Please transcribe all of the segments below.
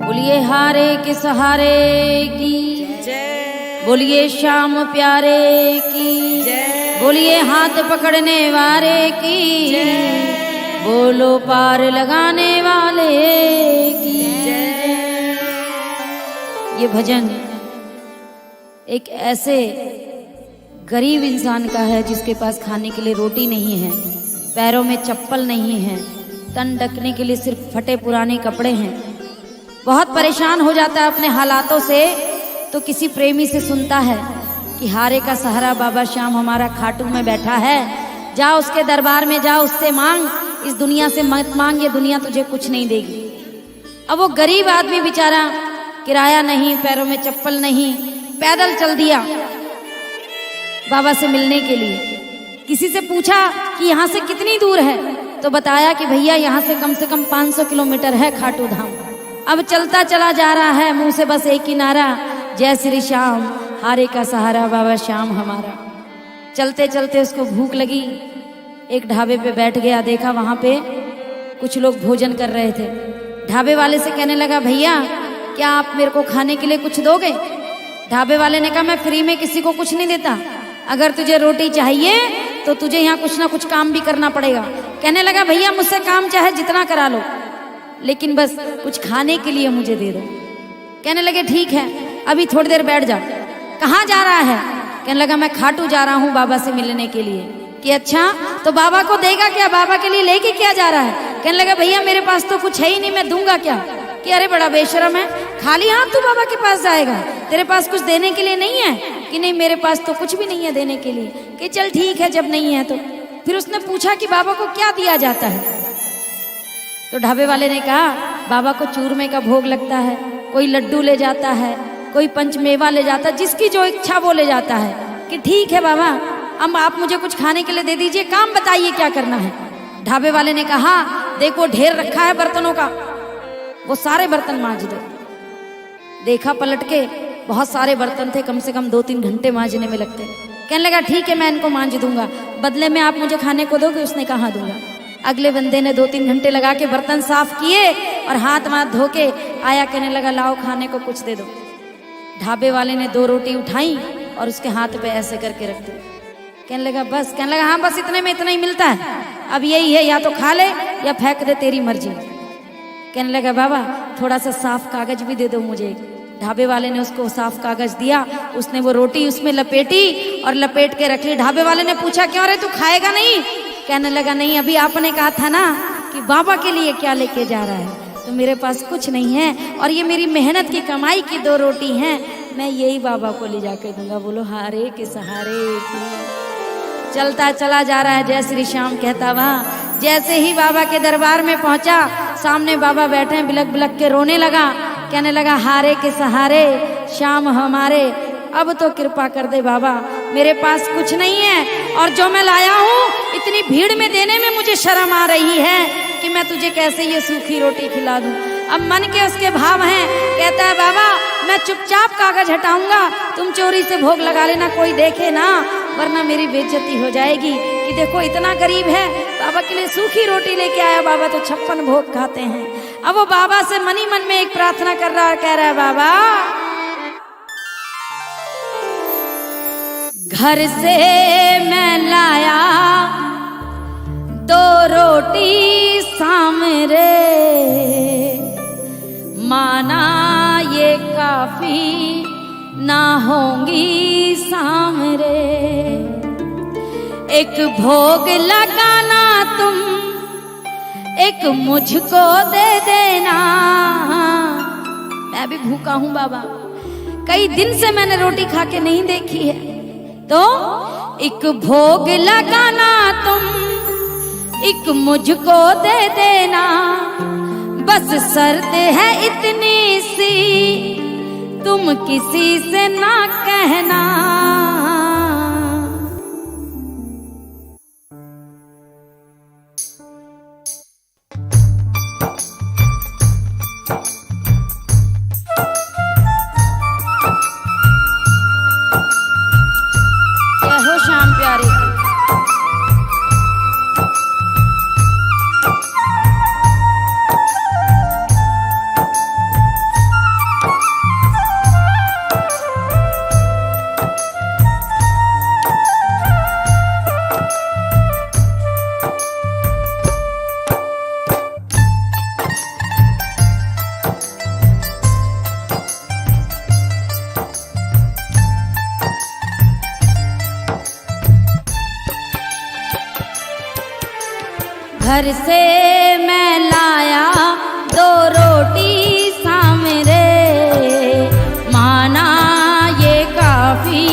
बोलिए हारे के सहारे की जय, बोलिए श्याम प्यारे की जय, बोलिए हाथ पकड़ने वाले की जय, बोलो पार लगाने वाले की जय। ये भजन एक ऐसे गरीब इंसान का है जिसके पास खाने के लिए रोटी नहीं है, पैरों में चप्पल नहीं है, तन ढकने के लिए सिर्फ फटे पुराने कपड़े हैं। बहुत परेशान हो जाता है अपने हालातों से, तो किसी प्रेमी से सुनता है कि हारे का सहारा बाबा श्याम हमारा खाटू में बैठा है, जा उसके दरबार में जा, उससे मांग, इस दुनिया से मत मांग, ये दुनिया तुझे कुछ नहीं देगी। अब वो गरीब आदमी बेचारा किराया नहीं, पैरों में चप्पल नहीं, पैदल चल दिया बाबा से मिलने के लिए। किसी से पूछा कि यहाँ से कितनी दूर है, तो बताया कि भैया यहाँ से कम 500 किलोमीटर है खाटू धाम। अब चलता चला जा रहा है, मुंह से बस एक ही नारा, जय श्री श्याम, हारे का सहारा बाबा श्याम हमारा। चलते चलते उसको भूख लगी, एक ढाबे पे बैठ गया, देखा वहां पे कुछ लोग भोजन कर रहे थे। ढाबे वाले से कहने लगा, भैया क्या आप मेरे को खाने के लिए कुछ दोगे? ढाबे वाले ने कहा, मैं फ्री में किसी को कुछ नहीं देता, अगर तुझे रोटी चाहिए तो तुझे यहाँ कुछ ना कुछ काम भी करना पड़ेगा। कहने लगा, भैया मुझसे काम चाहे जितना करा लो, लेकिन बस कुछ खाने के लिए मुझे दे दो। कहने लगे, ठीक है, अभी थोड़ी देर बैठ जा। कहाँ जा रहा है? कहने लगा, मैं खाटू जा रहा हूँ बाबा से मिलने के लिए। कि अच्छा, तो बाबा को देगा क्या? बाबा के लिए लेके क्या जा रहा है? कहने लगा, भैया मेरे पास तो कुछ है ही नहीं, मैं दूंगा क्या? कि अरे बड़ा बेशरम है, खाली हाथ तू बाबा के पास जाएगा, तेरे पास कुछ देने के लिए नहीं है? कि नहीं, मेरे पास तो कुछ भी नहीं है देने के लिए। कि चल ठीक है, जब नहीं है तो। फिर उसने पूछा कि बाबा को क्या दिया जाता है? तो ढाबे वाले ने कहा, बाबा को चूरमे का भोग लगता है, कोई लड्डू ले जाता है, कोई पंचमेवा ले जाता है, जिसकी जो इच्छा वो ले जाता है। कि ठीक है बाबा, अब आप मुझे कुछ खाने के लिए दे दीजिए, काम बताइए क्या करना है? ढाबे वाले ने कहा, देखो ढेर रखा है बर्तनों का, वो सारे बर्तन मांज दो। देखा पलट के, बहुत सारे बर्तन थे, कम से कम 2-3 घंटे मांजने में लगते। कहने लगा, ठीक है मैं इनको मांज दूंगा, बदले में आप मुझे खाने को दोगे? उसने कहा, दूंगा। अगले बंदे ने 2-3 घंटे लगा के बर्तन साफ किए और हाथ धो के आया, कहने लगा, लाओ खाने को कुछ दे दो। ढाबे वाले ने 2 रोटी उठाई और उसके हाथ पे ऐसे करके रख दी। कहने लगा, बस? कहने लगा, हाँ बस इतने में इतना ही मिलता है, अब यही है, या तो खा ले या फेंक दे, तेरी मर्जी। कहने लगा, बाबा थोड़ा सा साफ कागज भी दे दो मुझे। ढाबे वाले ने उसको साफ कागज दिया, उसने वो रोटी उसमें लपेटी और लपेट के रख ली। ढाबे वाले ने पूछा, क्यों रे तू खाएगा नहीं? कहने लगा, नहीं, अभी आपने कहा था ना कि बाबा के लिए क्या लेके जा रहा है, तो मेरे पास कुछ नहीं है, और ये मेरी मेहनत की कमाई की 2 रोटी हैं, मैं यही बाबा को ले जाकर दूंगा। बोलो हारे के सहारे की। चलता चला जा रहा है, जय श्री श्याम कहता वहाँ। जैसे ही बाबा के दरबार में पहुंचा, सामने बाबा बैठे हैं, बिलक बिलक के रोने लगा। कहने लगा, हारे के सहारे श्याम हमारे, अब तो कृपा कर दे बाबा, मेरे पास कुछ नहीं है, और जो मैं लाया हूँ इतनी भीड़ में देने में मुझे शर्म आ रही है कि मैं तुझे कैसे ये सूखी रोटी खिला दूं। अब मन के उसके भाव हैं, कहता है, बाबा मैं चुपचाप कागज हटाऊंगा, तुम चोरी से भोग लगा लेना, कोई देखे ना, वरना मेरी बेइज्जती हो जाएगी। कि देखो इतना गरीब है, बाबा के लिए सूखी रोटी लेके आया, बाबा तो 56 भोग खाते हैं। अब वो बाबा से मन ही मन में एक प्रार्थना कर रहा है, कह रहा है, बाबा घर से मैं लाया 2 रोटी सामरे, माना ये काफी ना होंगी सामरे, एक भोग लगाना तुम, एक मुझको दे देना। मैं भी भूखा हूं बाबा, कई दिन से मैंने रोटी खा के नहीं देखी है, तो एक भोग लगाना तुम, एक मुझको दे देना, बस शर्त है इतनी सी, तुम किसी से ना कहना। श्याम प्यारे की। घर से मैं लाया 2 रोटी सामरे, माना ये काफी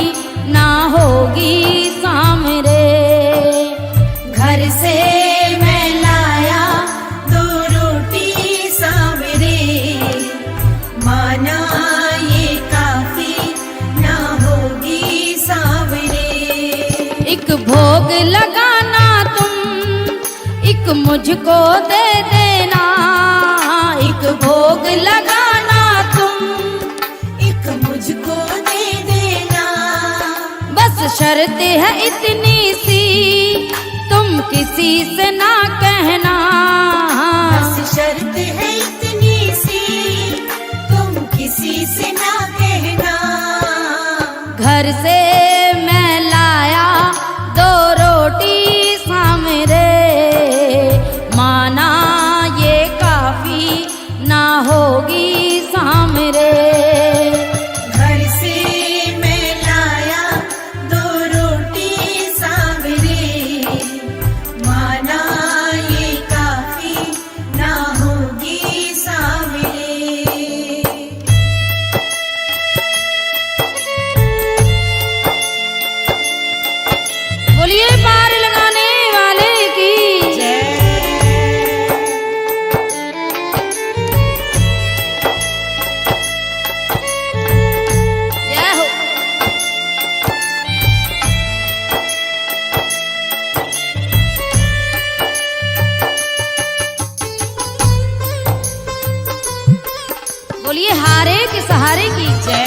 ना होगी सामरे। घर से मैं लाया 2 रोटी सामरे, माना ये काफी ना होगी सामरे। एक भोग लगाना तुम, एक मुझको दे देना। एक भोग लगाना तुम, एक मुझको दे देना। बस शर्त है इतनी सी, तुम किसी से ना कहना। बस शर्त है इतनी सी, तुम किसी से ना कहना। घर से मैं लाया 2 रोटी सामरे, माना ये काफी ना होगी सामरे। घर से मैं लाया 2 रोटी सामरे, माना ये काफी ना होगी सामरे। बोलिए पार लगाने वाले की जय। जय हो। बोलिए हारे के सहारे की जय।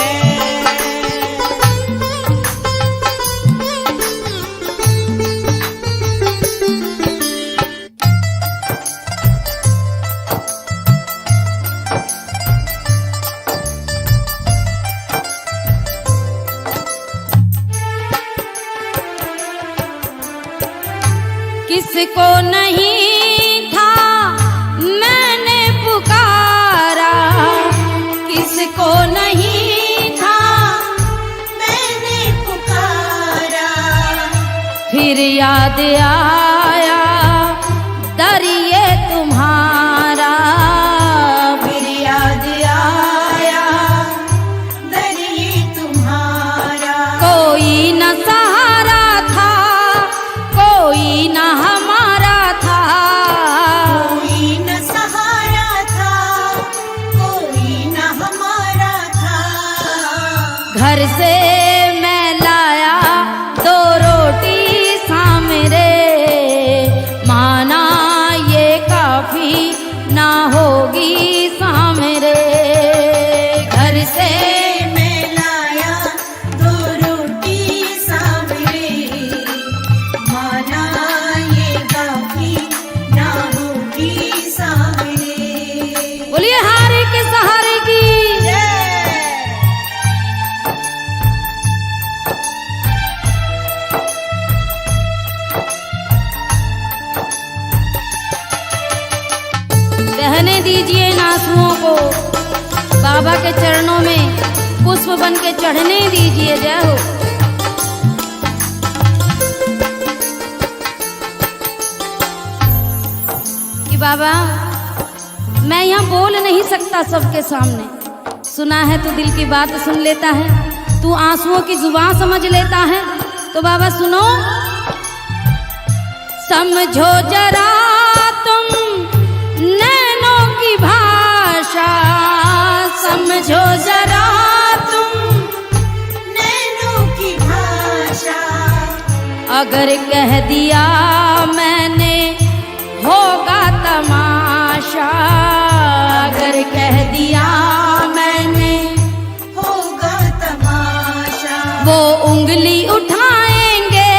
किसको नहीं था मैंने पुकारा, किसको नहीं था मैंने पुकारा। फिर याद आया दर ये तुम्हारा। फिर याद आया दर ये तुम्हारा। कोई न सहारा था, कोई न हमारा था। कोई न सहारा था, कोई न हमारा था। घर से मैं लाया 2 रोटी सामरे, माना ये काफी ना होगी सामरे। घर से मैं लाया 2 रोटी सामरे, माना ये काफी ना होगी सामरे। बोलिए हारे के सहारे की जय। बहने दीजिए इन आंसुओं को, बाबा के चरणों में पुष्प बन के चढ़ने दीजिए। जय हो। कि बाबा मैं यहाँ बोल नहीं सकता सबके सामने, सुना है तो दिल की बात सुन लेता है, तू आंसुओं की जुबान समझ लेता है। तो बाबा सुनो, समझो जरा तुम नैनों की भाषा, समझो जरा तुम नैनों की भाषा। अगर कह दिया मैंने होगा तमाशा। अगर कह दिया मैंने होगा तमाशा। वो उंगली उठाएंगे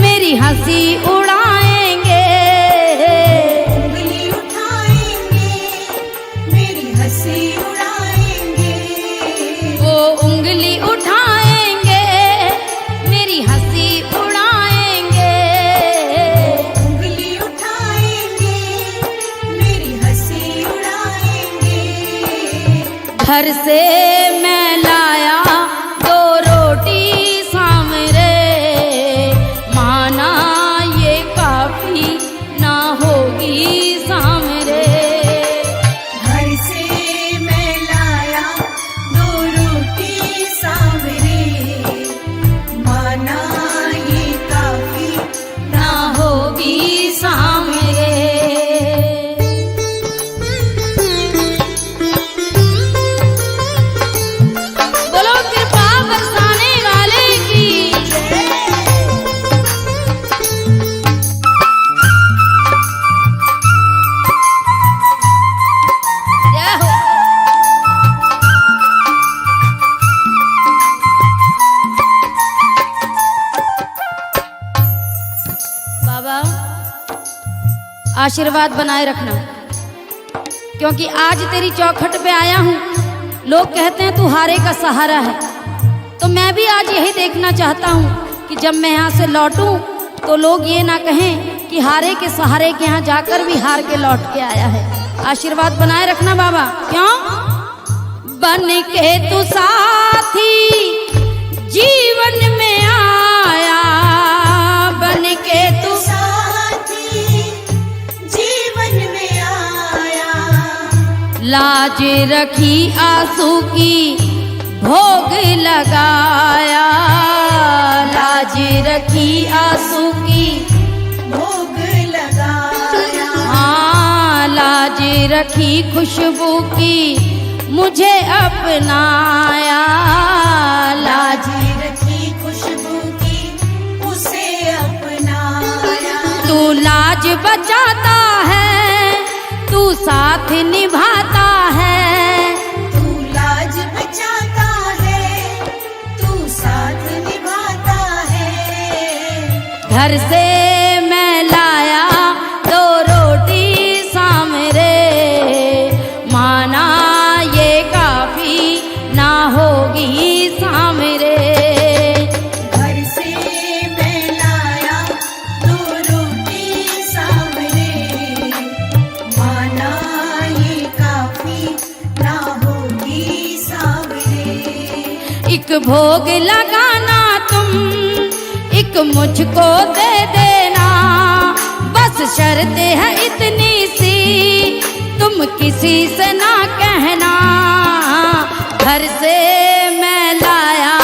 मेरी हंसी उड़ाएंगे। उंगली उठाएंगे मेरी हंसी उड़ाएंगे। वो उंगली उठाएंगे मेरी हंसी उड़ाएंगे। उंगली उठाएंगे मेरी हंसी उड़ाएंगे। घर से मैं लाया 2 रोटी सामरे, माना ये काफी ना हो आशीर्वाद बनाए रखना, क्योंकि आज तेरी चौखट पे आया हूँ। लोग कहते हैं तू हारे का सहारा है, तो मैं भी आज यही देखना चाहता हूँ कि जब मैं यहाँ से लौटूं तो लोग ये ना कहें कि हारे के सहारे के यहाँ जाकर भी हार के लौट के आया है। आशीर्वाद बनाए रखना बाबा। क्यों? बन के तू साथी जीवन में आया, बन के तू साथी जीवन में आया, लाज रखी आंसू की भोग लगाया, लाज रखी आंसू की भोग लगाया, हाँ लाज रखी खुशबू की मुझे अपनाया, लाज रखी खुशबू की उसे अपनाया। तू लाज बचाता है, तू साथ निभाता है, तू लाज बचाता है, तू साथ निभाता है। घर से मैं लाया 2 रोटी सामरे, माना ये काफी ना होगी सामरे। घर से मैं लाया 2 रोटी सामने, माना ये काफी ना होगी सामने। एक भोग लगाना तुम, एक मुझको दे देना, बस शर्त है इतनी सी, तुम किसी से ना कहना। घर से मैं लाया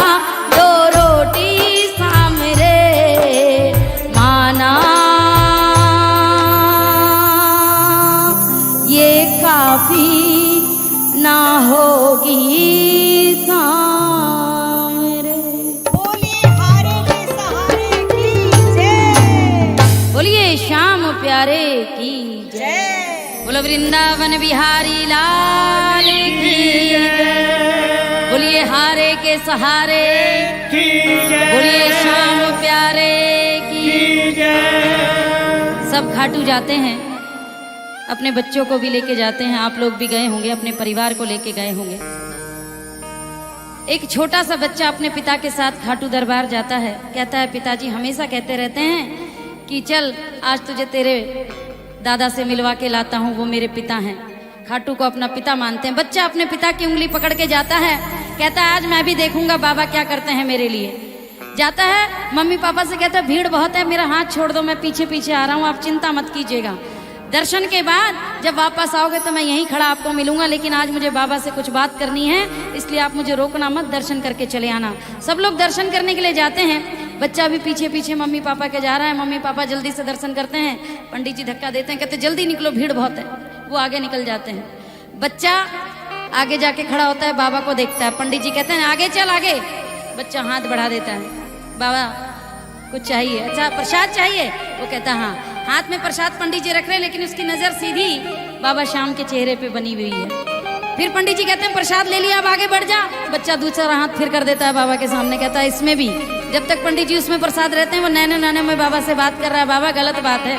2 रोटी सामरे, माना ये काफी ना होगी सामरे। बोलिए हारे के सहारे की जय, बोलिए श्याम प्यारे की जय। जय। बोलो वृंदावन बिहारी लाल की जय। बोलिए हारे के सहारे की जय। बोलिए श्याम प्यारे की जय। सब खाटू जाते हैं, अपने बच्चों को भी लेके जाते हैं। आप लोग भी गए होंगे, अपने परिवार को लेके गए होंगे। एक छोटा सा बच्चा अपने पिता के साथ खाटू दरबार जाता है। कहता है पिताजी हमेशा कहते रहते हैं कि चल आज तुझे तेरे दादा से मिलवा के लाता हूँ, वो मेरे पिता हैं। खाटू को अपना पिता मानते हैं। बच्चा अपने पिता की उंगली पकड़ के जाता है, कहता है आज मैं भी देखूंगा बाबा क्या करते हैं मेरे लिए। जाता है, मम्मी पापा से कहता है भीड़ बहुत है, मेरा हाथ छोड़ दो, मैं पीछे पीछे आ रहा हूँ, आप चिंता मत कीजिएगा। दर्शन के बाद जब वापस आओगे तो मैं यहीं खड़ा आपको मिलूंगा, लेकिन आज मुझे बाबा से कुछ बात करनी है, इसलिए आप मुझे रोकना मत, दर्शन करके चले आना। सब लोग दर्शन करने के लिए जाते हैं, बच्चा भी पीछे पीछे मम्मी पापा के जा रहा है। मम्मी पापा जल्दी से दर्शन करते हैं, पंडित जी धक्का देते हैं, कहते जल्दी निकलो भीड़ बहुत है। वो आगे निकल जाते हैं। बच्चा आगे जाके खड़ा होता है, बाबा को देखता है। पंडित जी कहते हैं आगे चल आगे। बच्चा हाथ बढ़ा देता है, बाबा कुछ चाहिए? अच्छा प्रसाद चाहिए? वो कहता है हाँ। हाथ में प्रसाद पंडित जी रख रहे हैं, लेकिन उसकी नजर सीधी बाबा श्याम के चेहरे पे बनी हुई है। फिर पंडित जी कहते हैं प्रसाद ले लिया, अब आगे बढ़ जा। बच्चा दूसरा हाथ फिर कर देता है बाबा के सामने, कहता है इसमें भी। जब तक पंडित जी उसमें प्रसाद रहते हैं, वो नैने नैने में बाबा से बात कर रहा है, बाबा गलत बात है,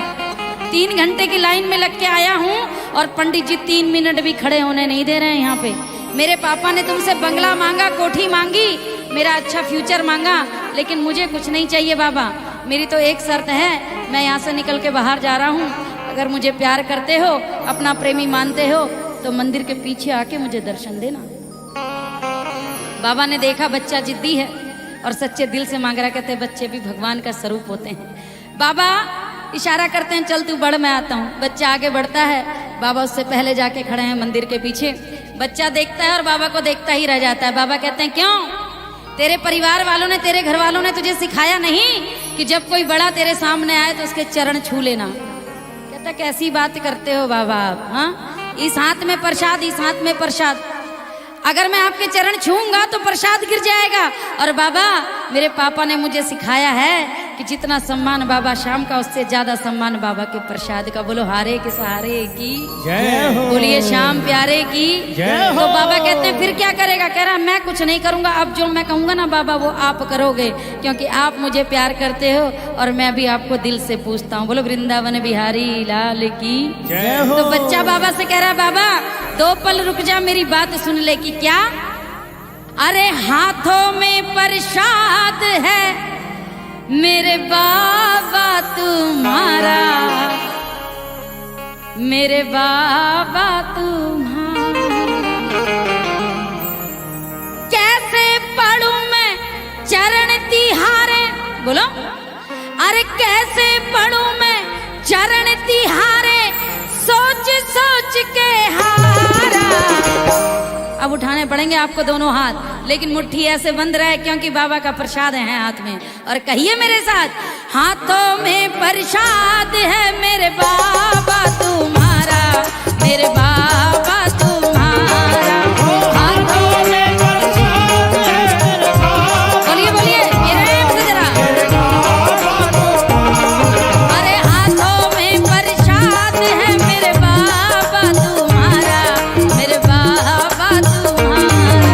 3 घंटे की लाइन में लग के आया हूँ और पंडित जी 3 मिनट भी खड़े होने नहीं दे रहे हैं यहाँ पे। मेरे पापा ने तुमसे बंगला मांगा, कोठी मांगी, मेरा अच्छा फ्यूचर मांगा, लेकिन मुझे कुछ नहीं चाहिए बाबा। मेरी तो एक शर्त है, मैं यहाँ से निकल के बाहर जा रहा हूँ, अगर मुझे प्यार करते हो, अपना प्रेमी मानते हो, तो मंदिर के पीछे आके मुझे दर्शन देना। बाबा ने देखा बच्चा जिद्दी है और सच्चे दिल से मांग रहा, कहते बच्चे भी भगवान का स्वरूप होते हैं। बाबा इशारा करते हैं चल तू बढ़, मैं आता हूँ। बच्चा आगे बढ़ता है, बाबा उससे पहले जाके खड़े हैं मंदिर के पीछे। बच्चा देखता है और बाबा को देखता ही रह जाता है। बाबा कहते हैं क्यों? तेरे परिवार वालों ने, तेरे घर वालों ने तुझे सिखाया नहीं कि जब कोई बड़ा तेरे सामने आए तो उसके चरण छू लेना? कहता कैसी बात करते हो बाबा आप? हाँ, इस हाथ में प्रसाद, इस हाथ में प्रसाद, अगर मैं आपके चरण छूऊंगा तो प्रसाद गिर जाएगा। और बाबा मेरे पापा ने मुझे सिखाया है कि जितना सम्मान बाबा श्याम का उससे ज्यादा सम्मान बाबा के प्रसाद का। बोलो हारे के सहारे की जय हो। बोलिए श्याम प्यारे की जय हो। तो बाबा कहते हैं फिर क्या करेगा? कह रहा मैं कुछ नहीं करूंगा, अब जो मैं कहूंगा ना बाबा वो आप करोगे, क्योंकि आप मुझे प्यार करते हो और मैं भी आपको दिल से पूछता हूँ। बोलो वृंदावन बिहारी लाल की जय हो। तो बच्चा बाबा से कह रहा बाबा 2 पल रुक जा, मेरी बात सुन ले। कि क्या? अरे हाथों में प्रसाद है मेरे बाबा तुम्हारा, मेरे बाबा तुम्हारा। कैसे पढ़ूं मैं चरण तिहारे? बोलो अरे कैसे पढ़ूं मैं चरण तिहारे, सोच सोच के हारा। अब उठाने पड़ेंगे आपको दोनों हाथ, लेकिन मुट्ठी ऐसे बंद रहे क्योंकि बाबा का प्रसाद है हाथ में। और कहिए मेरे साथ, हाथों में प्रसाद है मेरे बाबा तुम्हारा, मेरे बाबा तुम्हारा। हाथों में प्रसाद है मेरे बाबा। बोलिए बोलिए प्रेम से जरा। अरे हाथों में प्रसाद है मेरे बाबा तुम्हारा, मेरे बाबा तुम्हारा।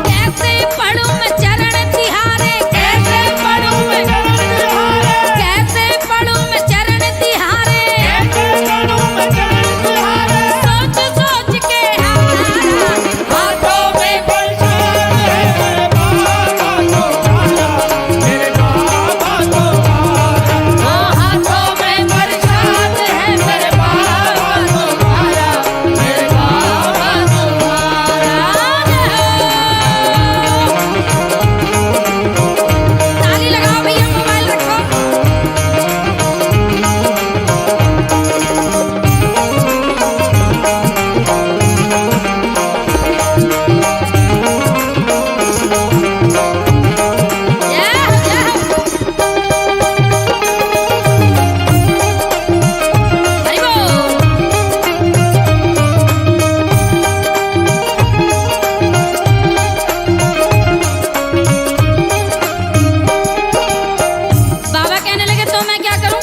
कैसे पढ़ूं मैं चरण तिहारे, कैसे पढ़ूं मैं, कैसे पढ़ूं मैं चरण तिहारे, सोच सोच के हारा। हाथों में प्रसाद है मेरे बाबा तुम्हारा, मेरे बाबा तुम्हारा। हाथों में प्रसाद है मेरे बाबा तुम्हारा, मेरे बाबा तुम्हारा। ताली लगाओ भैया, मोबाइल रखो। हरि बोल। बाबा कहने लगे तो मैं क्या करूं?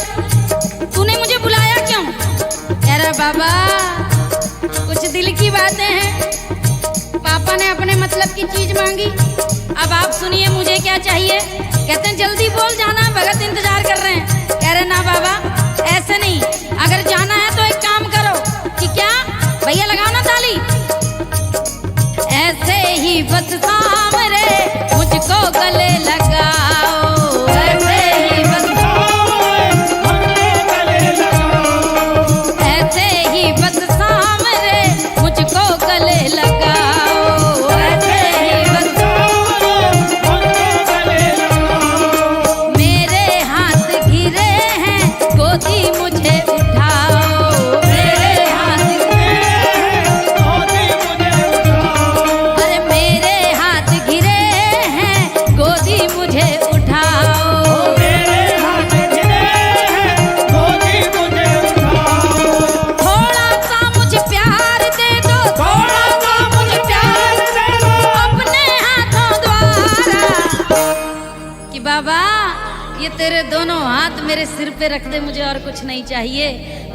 तूने मुझे बुलाया क्यों? कह रहा बाबा कुछ दिल की बातें हैं, पापा ने अपने मतलब की चीज मांगी, अब आप सुनिए मुझे क्या चाहिए। कहते हैं जल्दी बोल, जाना भगत इंतजार कर रहे हैं। कह रहे ना बाबा ऐसे नहीं, अगर जाना है तो एक काम करो। कि क्या? भैया लगाओ ना ताली। ऐसे ही बस सामरे मुझको गले लगाओ, ऐसे ही बस, ऐसे ही बस सामरे मुझको गले लगाओ, ऐसे ही बस मेरे हाथ घिरे हैं गोदी मुझे उठाओ, मेरे हाथ, अरे मेरे हाथ घिरे हैं गोदी मुझे उठाओ, मेरे हाथ गिरे हैं, गोदी मुझे उठाओ। थोड़ा सा मुझे प्यार दे दो, थोड़ा सा मुझे प्यार दे दो अपने हाथों द्वारा। कि बाबा ये तेरे दोनों हाथ मेरे सिर पे रख दे, मुझे और कुछ नहीं चाहिए।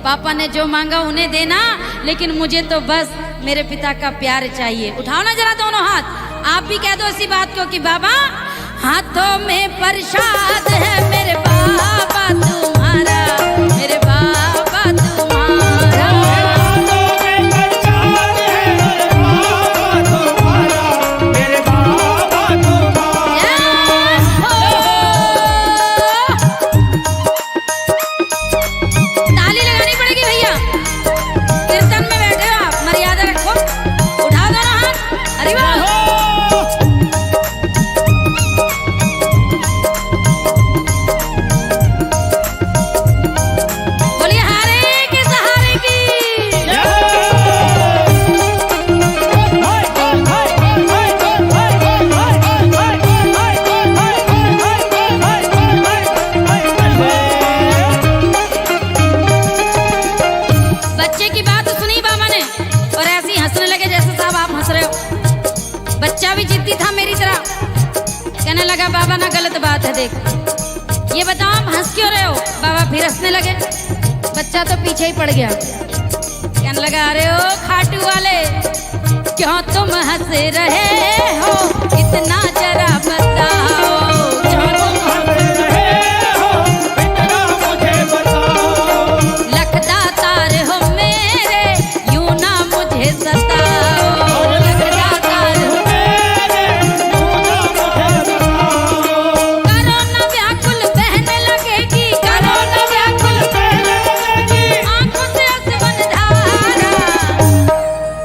पापा ने जो मांगा उन्हें देना, लेकिन मुझे तो बस मेरे पिता का प्यार चाहिए। उठाओ ना जरा दोनों हाथ, आप भी कह दो इसी बात को कि बाबा हाथों में प्रसाद है मेरे बाबा तुम्हारा, मेरे बाबा तुम्हारा। मेरे बाबा तुम्हारा। ताली लगानी पड़ेगी भैया, कीर्तन में बैठे हो आप, मर्यादा रखो। उठा दो ना हाथ। अरे वाह। देख। ये बताओ आप हंस क्यों रहे हो? बाबा फिर हंसने लगे। बच्चा तो पीछे ही पड़ गया। कहने लगा, अरे ओ खाटू वाले, क्यों तुम हंस रहे हो? इतना जरा बताओ, क्यों तुम हंस रहे हो, इतना मुझे बताओ। लखदा तार हो मेरे, यूं ना मुझे सताओ। लखदा तार हो मेरे, यूं ना मुझे बताओ। करो न व्याकुल, बहने लगेगी। करो न व्याकुल, पहले लगेगी। आंखों से आंसुओं धारा।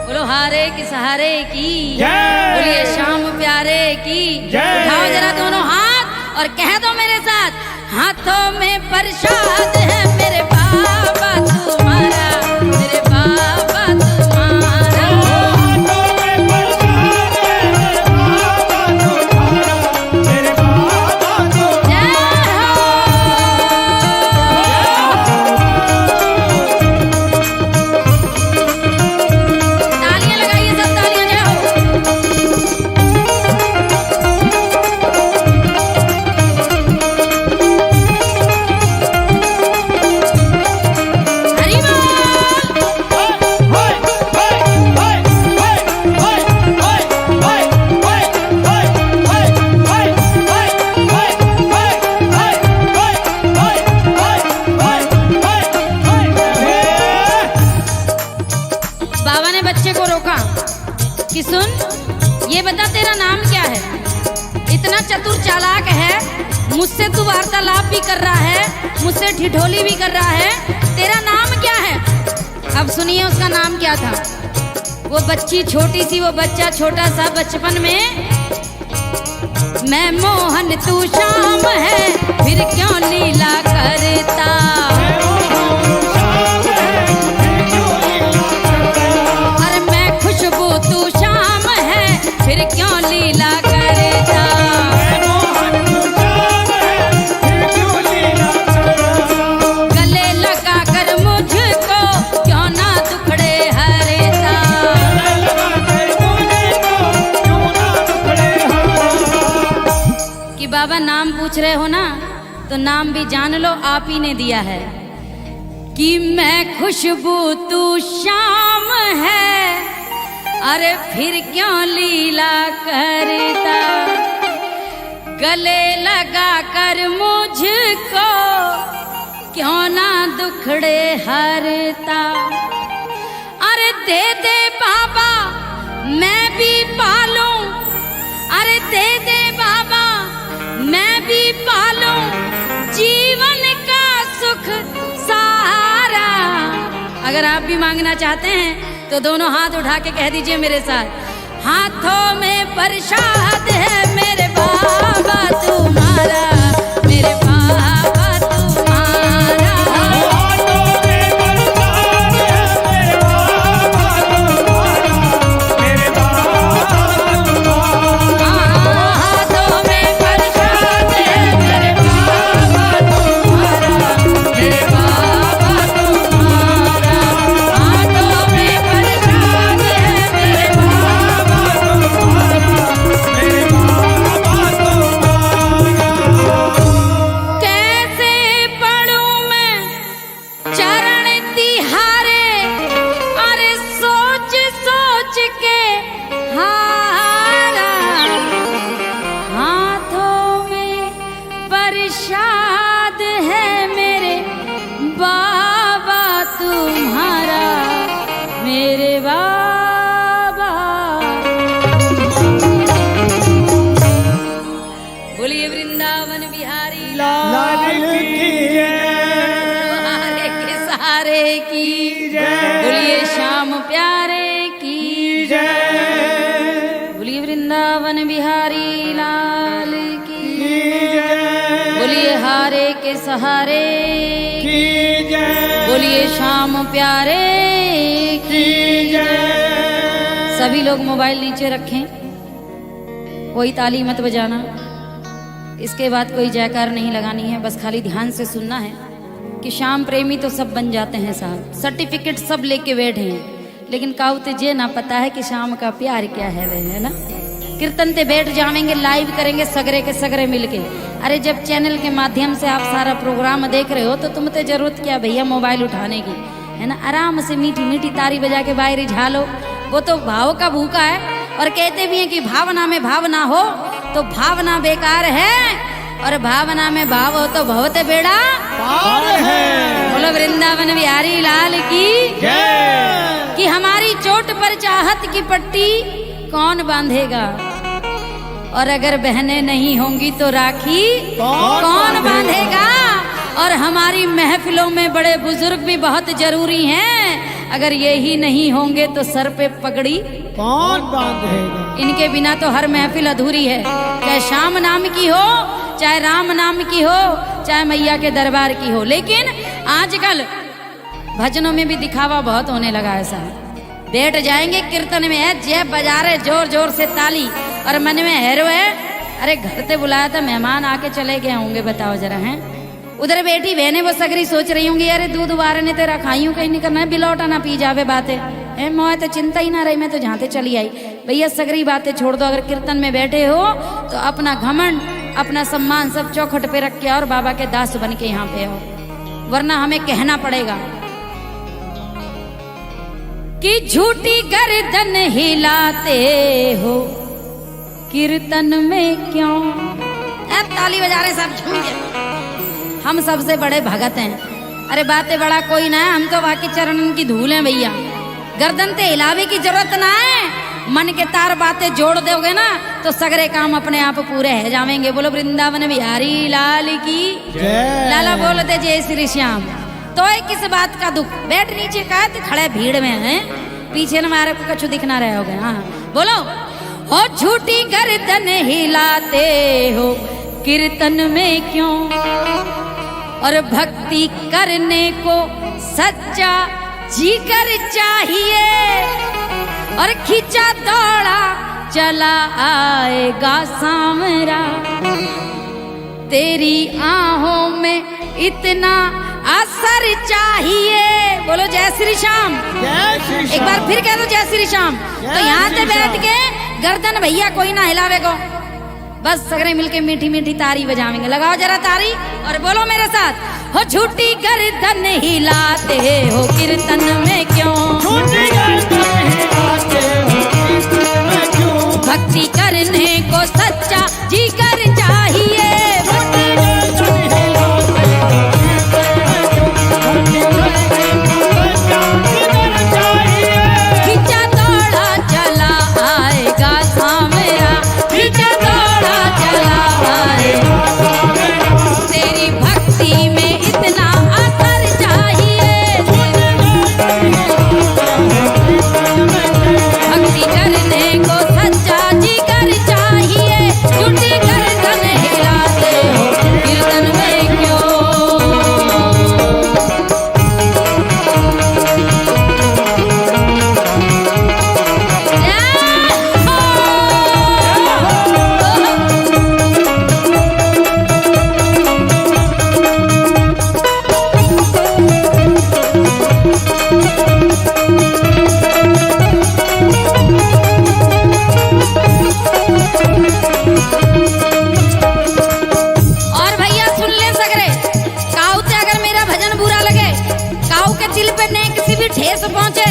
बोलो हारे की सहारे की जय। बोलिए श्याम प्यारे की जय। उठाओ जरा दोनों हाथ और कह दो मेरे साथ, हाथों में प्रसाद है मेरे बाबा तुम्हारा, मेरे बाबा तुम्हारा। हाथों में प्रसाद है मेरे बाबा तुम्हारा, मेरे बाबा तुम्हारा। जय हो। तालियां लगाइए सब, तालियां। जय हो। हरि बोल। बाबा ने बच्चे को रोका कि सुन, ये बता तेरा नाम क्या है? इतना चतुर चालाक है, मुझसे तू वार्तालाप भी कर रहा है, मुझसे ठिठोली भी कर रहा है, तेरा नाम क्या है? अब सुनिए उसका नाम क्या था। वो बच्ची छोटी सी, वो बच्चा छोटा सा बचपन में, मैं मोहन तू शाम है, फिर क्यों लीला करता। अरे मैं खुशबू तू शाम है, फिर क्यों लीला करता। गले लगा कर मुझको क्यों ना दुखड़े हरता। कि बाबा नाम पूछ रहे हो ना, तो नाम भी जान लो, आप ही ने दिया है कि मैं खुशबू तू शाम है, अरे फिर क्यों लीला करता। गले लगा कर मुझको क्यों ना दुखड़े हरता। अरे दे दे बाबा मैं भी पालूं, अरे दे दे बाबा मैं भी पालूं, जीवन का सुख सहारा। अगर आप भी मांगना चाहते हैं तो दोनों हाथ उठा के कह दीजिए मेरे साथ, हाथों में प्रसाद है मेरे बाबा तुम्हारा, मेरे बाबा तुम्हारा। हाथों में प्रसाद है मेरे बाबा तुम्हारा, मेरे बाबा तुम्हारा। हाथों में प्रसाद है मेरे बाबा तुम्हारा, मेरे बाबा तुम्हारा। हाथों में प्रसाद है मेरे बाबा मेरे बाबा तुम्हारा। कैसे पढ़ूं मैं चरण तिहारे, अरे सोच सोच के हारा। हाथों में प्रसाद है मेरे बाबा तुम्हारा, मेरे बाबा। बोलिए वृंदावन बिहारी लाल की जय। हारे के सहारे की जय। बोलिए श्याम प्यारे की जय। बोलिए वृंदावन बिहारी लाल की जय। बोलिए हारे के सहारे की जय। बोलिए श्याम प्यारे की जय। सभी लोग मोबाइल नीचे रखें, कोई ताली मत बजाना, इसके बाद कोई जयकार नहीं लगानी है, बस खाली ध्यान से सुनना है कि श्याम प्रेमी तो सब बन जाते हैं साहब, सर्टिफिकेट सब लेके बैठे हैं, लेकिन काउते जे ना पता है कि श्याम का प्यार क्या है वह, है ना। कीर्तन पे बैठ जावेंगे, लाइव करेंगे सगरे के सगरे मिलके। अरे जब चैनल के माध्यम से आप सारा प्रोग्राम देख रहे हो तो तुम तो जरूरत क्या भैया मोबाइल उठाने की, है ना। आराम से मीठी मीठी तारी बजा के बाहर झालो। वो तो भाव का भूखा है, और कहते भी हैं कि भावना में भावना हो तो भावना बेकार है, और भावना में भाव हो तो भवते बेड़ा पार है। बोलो वृंदावन बिहारी लाल की जय। कि हमारी चोट पर चाहत की पट्टी कौन बांधेगा, और अगर बहनें नहीं होंगी तो राखी कौन बांधेगा। और हमारी महफिलों में बड़े बुजुर्ग भी बहुत जरूरी हैं, अगर ये ही नहीं होंगे तो सर पे पगड़ी कौन बांधेगा। इनके बिना तो हर महफिल अधूरी है, चाहे श्याम नाम की हो, चाहे राम नाम की हो, चाहे मैया के दरबार की हो। लेकिन आजकल भजनों में भी दिखावा बहुत होने लगा। ऐसा बैठ जाएंगे कीर्तन में है, जय बजा रहे जोर जोर से ताली, और मन में हैरो है, अरे घर से बुलाया था मेहमान आके चले गए होंगे, बताओ जरा। हैं उधर बैठी बहने वो सगरी सोच रही होंगी, अरे दूध उबारे ने तेरा खाइयों कहीं नहीं करना है, बिलौटा ना पी जावे बातें है, मोह तो चिंता ही ना रही, मैं तो जहाँ ते चली आई। भैया सगरी बातें छोड़ दो, अगर कीर्तन में बैठे हो तो अपना घमंड अपना सम्मान सब चौखट पे रख के और बाबा के दास बन के यहाँ पे हो, वरना हमें कहना पड़ेगा कि झूठी गर्दन हिलाते हो कीर्तन में क्यों। ताली बजा रहे सब झूम के, हम सबसे बड़े भगत हैं। अरे बातें बड़ा कोई ना है, हम तो बाकी चरणन की धूल हैं भैया। गर्दन ते हिलावे की जरूरत ना है, मन के तार बातें जोड़ दोगे ना तो सगरे काम अपने आप पूरे है जावेंगे। बोलो वृंदावन बिहारी लाल की जय। लाला बोलते जय श्री श्याम। तो किस बात का दुख, बैठ नीचे का तो खड़े भीड़ में हैं, पीछे न हमारे को कछु दिखना रहे हो गए। हाँ बोलो, हो झूठी गर्दन हिलाते हो कीर्तन में क्यों, और भक्ति करने को सच्चा जिगर चाहिए, और खींचा दौड़ा चला आएगा सामरा, तेरी आहों में इतना असर चाहिए। बोलो जय श्री श्याम। जय श्री श्याम। एक बार फिर कह दो जय श्री श्याम। तो यहाँ से बैठ के गर्दन भैया कोई ना हिलावे को, बस सगरे मिलके मीठी मीठी तारी बजावेंगे। लगाओ जरा तारी और बोलो मेरे साथ, हो झूठी गर्दन हिलाते हो कीर्तन में क्यों, झूठी गर्दन हिलाते हो कीर्तन में क्यों, भक्ति करने को सच्चा जिगर चाहिए, झूठी गर्दन हिलाते हो कीर्तन में क्यों, भक्ति करने को सच्चा जिगर चाहिए, खींचा दौड़ा चला आएगा सामरा, खींचा दौड़ा चला आएगा, तेरी भक्ति में इतना असर चाहिए, भक्ति करने को सच्चा जिगर चाहिए, झूठी गर्दन हिलाते हो कीर्तन में क्यों। और भैया सुन ले सगरे, काऊ से अगर मेरा भजन बुरा लगे, काऊ के दिल पे नहीं किसी भी ठेस पहुंचे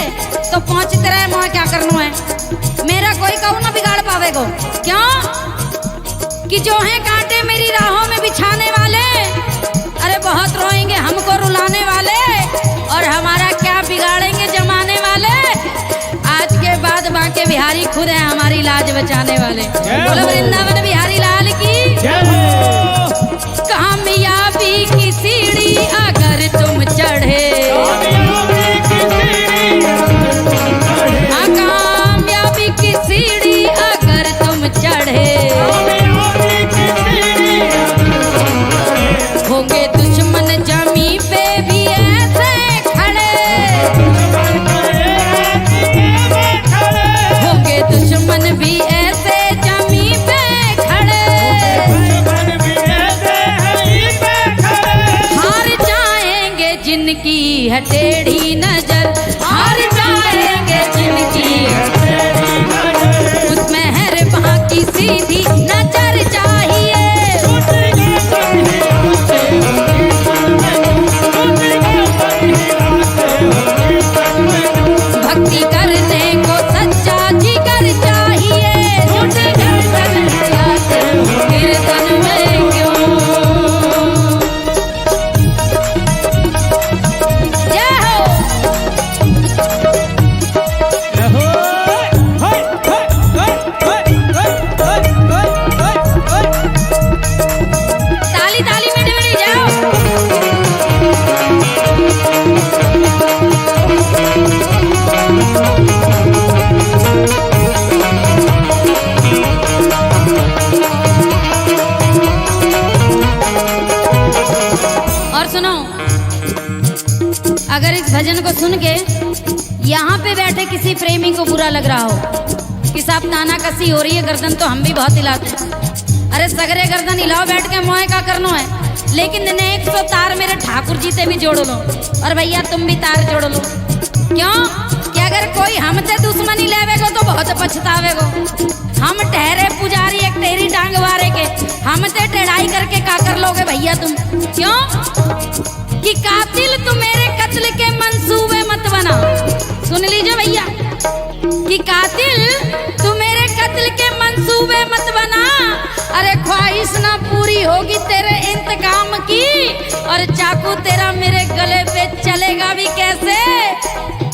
तो पहुंचते रहे, मैं क्या करना है, मेरा कोई काऊ ना बिगाड़ पावेगो। क्यों कि जो है कांटे मेरी राहों में बिछाने वाले, अरे बहुत रोएंगे हमको रुलाने वाले, और हमारा क्या बिगाड़ेंगे जमाने वाले। आज के बाद बांके बिहारी खुद है हमारी लाज बचाने वाले। बोलो वृंदावन बिहारी लाल की कामयाबी की सीढ़ी अगर तुम चढ़े, हाँ कामयाबी की सीढ़ी अगर तुम चढ़े, होंगे दुश्मन जमी पे भी ऐसे खड़े, होंगे दुश्मन भी ऐसे जमी पे खड़े, हार जाएंगे जिनकी है टेढ़ी नजर, हार जाएंगे जिनकी उस मेहरबान की सीधी नजर चाहिए। भक्ति करने को सच्चा जिगर चाहिए। झूठे गर्दन हिलाते हो कीर्तन में क्यों। जय हो। ताली ताली मिडी मिडी जाओ। और सुनो, अगर इस भजन को सुन के यहाँ पे बैठे किसी प्रेमी को बुरा लग रहा हो कि साहब ताना कसी हो रही है, गर्दन तो हम भी बहुत हिलाते हैं। अरे सगरे गर्दन हिलाओ बैठ के, मोए का करनो है। लेकिन दिन 100 तार मेरे ठाकुर जी से भी जोड़ लो, और भैया तुम भी तार जोड़ लो। क्यों कि अगर कोई हमसे दुश्मनी लेवेगो तो बहुत पछतावेगो। हम ठहरे पुजारी एक टेरी टांग वारे के, हमसे टेढ़ाई करके का कर लोगे भैया तुम। क्यों कि कातिल तू मेरे कत्ल के मंसूबे मत बना। सुन लीजिए भैया कि कातिल तू मेरे कत्ल के मंसूबे मत बना। अरे ख्वाहिश ना पूरी होगी तेरे इंतकाम की, और चाकू तेरा मेरे गले पे चलेगा भी कैसे।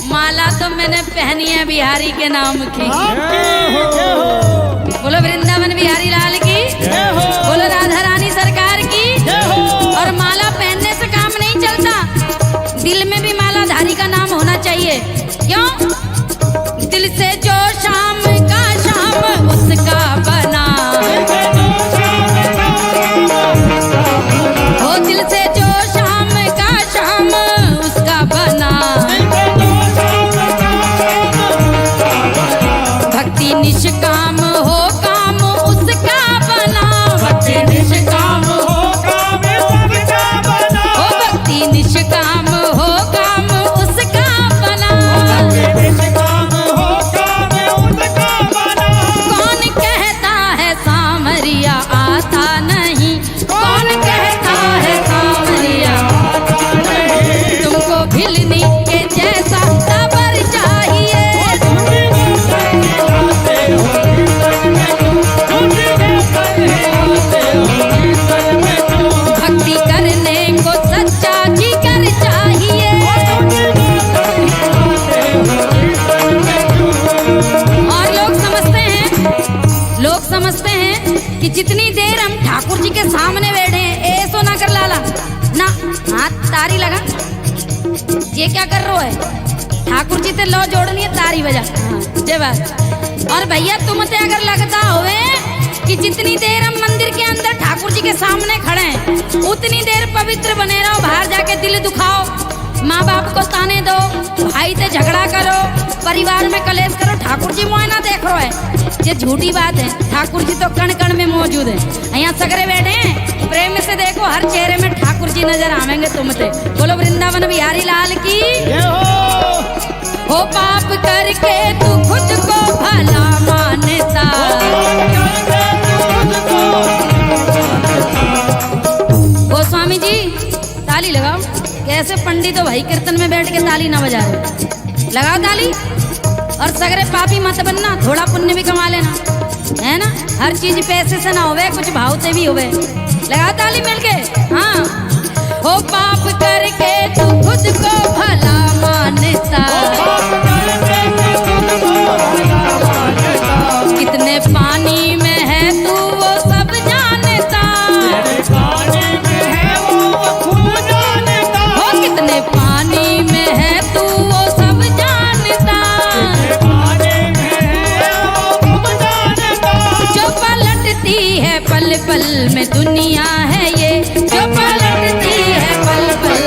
माला तो मैंने पहनी है बिहारी के नाम की। बोलो वृंदावन बिहारी लाल की, बोलो राधा रानी सरकार की। और माला पहनने से काम नहीं चलता, दिल में भी मालाधारी का नाम होना चाहिए। क्यों दिल से जो शाम का शाम उसका बना। हो दिल से जो शाम का शाम उसका बना। भक्ति निष्काम हो काम उसका बना। भक्ति निष्काम हो काम उसका बना। हो भक्ति निष्काम हो काम उसका बना। कौन कहता है सामरिया आता नहीं। कौन कहता है सामरिया आता नहीं। तुमको भिलनी के जैसा सबर चाहिए। भक्ति करने को सच्चा जिगर चाहिए। और लोग समझते हैं कि जितनी देर हम ठाकुर जी के सामने बैठे हैं ऐसो ना कर लाला ना, हाथ तारी लगा। ये क्या कर रहा है। ठाकुर जी से लो जोड़नी है, तारी बजा। जय बात। और भैया तुमसे अगर लगता होवे कि जितनी देर हम मंदिर के अंदर ठाकुर जी के सामने खड़े हैं उतनी देर पवित्र बने रहो, बाहर जाके दिल दुखाओ, माँ बाप को ताने दो, भाई से झगड़ा करो, परिवार में कलेश करो, ठाकुर जी मुआयना देख रहे हैं, ये झूठी बात है। ठाकुर जी तो कण कण में मौजूद है। यहाँ सगरे बैठे हैं, प्रेम से देखो हर चेहरे में ठाकुर जी नजर आवेंगे तुमसे। बोलो वृंदावन बिहारी लाल की। हो पाप करके तू खुद को भला मानता। गोस्वामी जी ताली लगाओ। कैसे पंडित हो भाई, कीर्तन में बैठ के ताली ना बजा रहे। लगाओ ताली। और सगरे पापी मत बनना, थोड़ा पुण्य भी कमा लेना, है ना। हर चीज पैसे से ना होवे, कुछ भाव से भी होवे। लगाओ ताली मिलके। हाँ। हो पाप करके तू खुद को भला मानता। कितने पानी में है तू वो सब जानता। हो कितने पानी में है तू वो सब जानता। जो पलटती है पल पल में दुनिया है ये। जो पलटती है पल पल